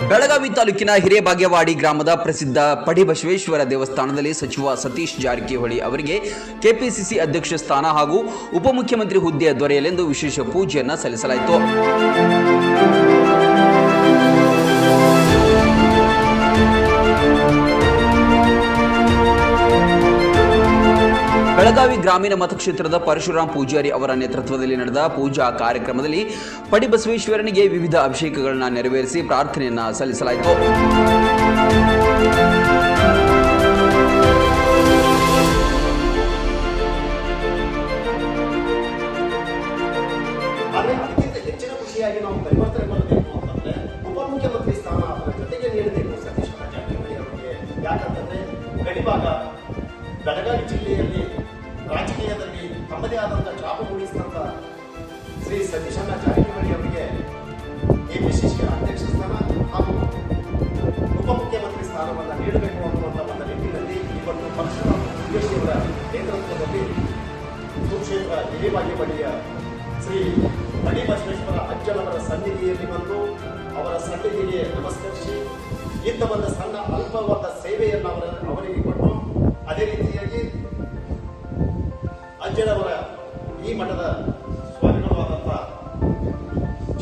ಬೆಳಗಾವಿ ತಾಲೂಕಿನ ಹಿರೇಬಾಗೇವಾಡಿ ಗ್ರಾಮದ ಪ್ರಸಿದ್ಧ ಪಡಿಬಸವೇಶ್ವರ ದೇವಸ್ಥಾನದಲ್ಲಿ ಸಚಿವ ಸತೀಶ್ ಜಾರಕಿಹೊಳಿ ಅವರಿಗೆ ಕೆಪಿಸಿಸಿ ಅಧ್ಯಕ್ಷ ಸ್ಥಾನ ಹಾಗೂ ಉಪಮುಖ್ಯಮಂತ್ರಿ ಹುದ್ದೆ ದೊರೆಯಲೆಂದು ವಿಶೇಷ ಪೂಜೆಯನ್ನು ಸಲ್ಲಿಸಲಾಯಿತು. ಬೆಳಗಾವಿ ಗ್ರಾಮೀಣ ಮತಕ್ಷೇತ್ರದ ಪರಶುರಾಮ್ ಪೂಜಾರಿ ಅವರ ನೇತೃತ್ವದಲ್ಲಿ ನಡೆದ ಪೂಜಾ ಕಾರ್ಯಕ್ರಮದಲ್ಲಿ ಪಡಿಬಸವೇಶ್ವರನಿಗೆ ವಿವಿಧ ಅಭಿಷೇಕಗಳನ್ನು ನೆರವೇರಿಸಿ ಪ್ರಾರ್ಥನೆಯನ್ನು ಸಲ್ಲಿಸಲಾಯಿತು. ಹೆಚ್ಚಿನ ಖುಷಿಯಾಗಿ ನಾವು ಪರಿವರ್ತನೆ ಮಾಡಬೇಕು ಅಂತಂದ್ರೆ ಉಪಮುಖ್ಯಮಂತ್ರಿ ಸ್ಥಾನ ಅದರ ಜೊತೆಗೆ ನೀಡಬೇಕು ಸತೀಶ್ ಜಾರಕಿಹೊಳಿ ಅವರಿಗೆ. ಯಾಕಂತಂದ್ರೆ ಗಡಿಭಾಗ ಬೆಳಗಾವಿ ಜಿಲ್ಲೆಯಲ್ಲಿ ರಾಜಕೀಯದಲ್ಲಿ ತಮ್ಮದೇ ಆದಂತಹ ಛಾಪು ಮೂಡಿಸಿದಂತ ಶ್ರೀ ಸತೀಶ್ ಜಾರಕಿಹೊಳಿ ಅವರಿಗೆ ಕೆಪಿಸಿಸಿ ಅಧ್ಯಕ್ಷ ಸ್ಥಾನ ಹಾಗೂ ಉಪಮುಖ್ಯಮಂತ್ರಿ ಸ್ಥಾನವನ್ನು ನೀಡಬೇಕು ಅನ್ನುವಂಥ ಒಂದು ನಿಟ್ಟಿನಲ್ಲಿ ಇವತ್ತು ಪರಶುರಾಮ್ ಅವರ ನೇತೃತ್ವದಲ್ಲಿ ಸುಕ್ಷೇತ್ರ ಹಿರೇಬಾಗೇವಾಡಿಯ ಶ್ರೀ ಪಡಿಬಸವೇಶ್ವರ ಅಜ್ಜನವರ ಸನ್ನಿಧಿಯಲ್ಲಿ ಬಂದು ಅವರ ಸನ್ನಿಧಿಗೆ ನಮಸ್ಕರಿಸಿ ಇಂಥ ಒಂದು ಸಣ್ಣ ಅಲ್ಪವಾದ ಸೇವೆಯನ್ನು ಅವರಿಗೆ ಕೊಟ್ಟು ಅದೇ ರೀತಿಯಾಗಿ ಅಜ್ಜನವರ ಈ ಮಠದ ಸ್ವಾಮಿಗಳಾದಂಥ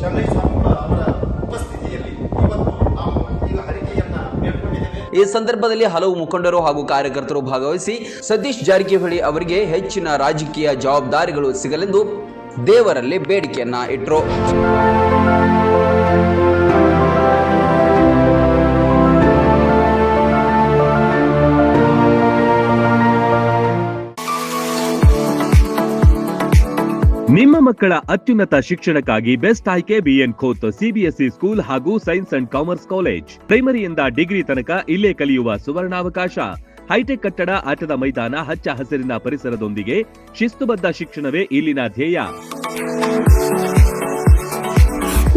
ಚೆನ್ನೈ ಸ್ವಾಮಿಗಳ ಅವರ ಉಪಸ್ಥಿತಿಯಲ್ಲಿ ಇವತ್ತು ನಾವು ಈಗ ಹರಿಕೆಯನ್ನ ಬೇಡ್ಕೊಂಡಿದ್ದೇವೆ. ಈ ಸಂದರ್ಭದಲ್ಲಿ ಹಲವು ಮುಖಂಡರು ಹಾಗೂ ಕಾರ್ಯಕರ್ತರು ಭಾಗವಹಿಸಿ ಸತೀಶ್ ಜಾರಕಿಹೊಳಿ ಅವರಿಗೆ ಹೆಚ್ಚಿನ ರಾಜಕೀಯ ಜವಾಬ್ದಾರಿಗಳು ಸಿಗಲೆಂದು ದೇವರಲ್ಲಿ ಬೇಡಿಕೆಯನ್ನ ಇಟ್ಟರು. ನಿಮ್ಮ ಮಕ್ಕಳ ಅತ್ಯುನ್ನತ ಶಿಕ್ಷಣಕ್ಕಾಗಿ ಬೆಸ್ಟ್ ಆಯ್ಕೆ ಬಿಎನ್ ಖೋತ್ ಸಿಬಿಎಸ್ಇ ಸ್ಕೂಲ್ ಹಾಗೂ ಸೈನ್ಸ್ ಅಂಡ್ ಕಾಮರ್ಸ್ ಕಾಲೇಜ್. ಪ್ರೈಮರಿಯಿಂದ ಡಿಗ್ರಿ ತನಕ ಇಲ್ಲೇ ಕಲಿಯುವ ಸುವರ್ಣಾವಕಾಶ. ಹೈಟೆಕ್ ಕಟ್ಟಡ, ಆಟದ ಮೈದಾನ, ಹಚ್ಚ ಹಸಿರಿನ ಪರಿಸರದೊಂದಿಗೆ ಶಿಸ್ತುಬದ್ಧ ಶಿಕ್ಷಣವೇ ಇಲ್ಲಿನ ಧ್ಯೇಯ.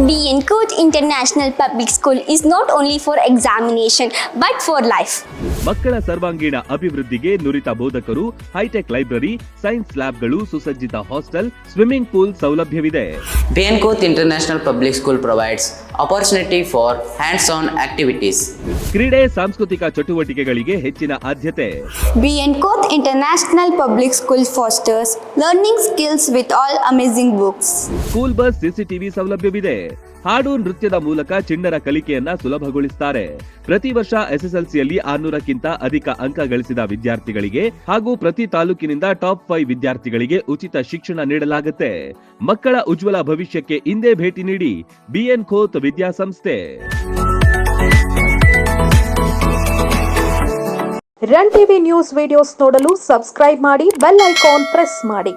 BN Koth International Public School is not only for examination but for life. ಮಕ್ಕಳ ಸರ್ವಾಂಗೀಣ ಅಭಿವೃದ್ಧಿಗೆ ನುರಿತ ಬೋಧಕರು, ಹೈಟೆಕ್ ಲೈಬ್ರರಿ, ಸೈನ್ಸ್ ಲ್ಯಾಬ್ಗಳು, ಸುಸಜ್ಜಿತ ಹಾಸ್ಟೆಲ್, ಸ್ವಿಮ್ಮಿಂಗ್ ಪೂಲ್ ಸೌಲಭ್ಯವಿದೆ. BN Koth International Public School provides opportunity for hands-on activities. ಕ್ರೀಡೆ, ಸಾಂಸ್ಕೃತಿಕ ಚಟುವಟಿಕೆಗಳಿಗೆ ಹೆಚ್ಚಿನ ಆದ್ಯತೆ. BN Koth International Public School fosters learning skills with all amazing books. School bus, CCTV ಸೌಲಭ್ಯವಿದೆ. ಹಾಡು, ನೃತ್ಯದ ಮೂಲಕ ಚಿಣ್ಣರ ಕಲಿಕೆಯನ್ನ ಸುಲಭಗೊಳಿಸುತ್ತಾರೆ. ಪ್ರತಿ ವರ್ಷ ಎಸ್ಎಸ್ಎಲ್ಸಿಯಲ್ಲಿ 600ಕ್ಕಿಂತ ಅಧಿಕ ಅಂಕ ಗಳಿಸಿದ ವಿದ್ಯಾರ್ಥಿಗಳಿಗೆ ಹಾಗೂ ಪ್ರತಿ ತಾಲೂಕಿನಿಂದ ಟಾಪ್ 5 ವಿದ್ಯಾರ್ಥಿಗಳಿಗೆ ಉಚಿತ ಶಿಕ್ಷಣ ನೀಡಲಾಗುತ್ತೆ. ಮಕ್ಕಳ ಉಜ್ವಲ ಭವಿಷ್ಯಕ್ಕೆ ಇಂದೇ ಭೇಟಿ ನೀಡಿ BN Koth ವಿದ್ಯಾಸಂಸ್ಥೆ. ರನ್ ಟಿವಿ ನ್ಯೂಸ್ ವಿಡಿಯೋಸ್ ನೋಡಲು ಸಬ್ಸ್ಕ್ರೈಬ್ ಮಾಡಿ, ಬೆಲ್ ಐಕಾನ್ ಪ್ರೆಸ್ ಮಾಡಿ.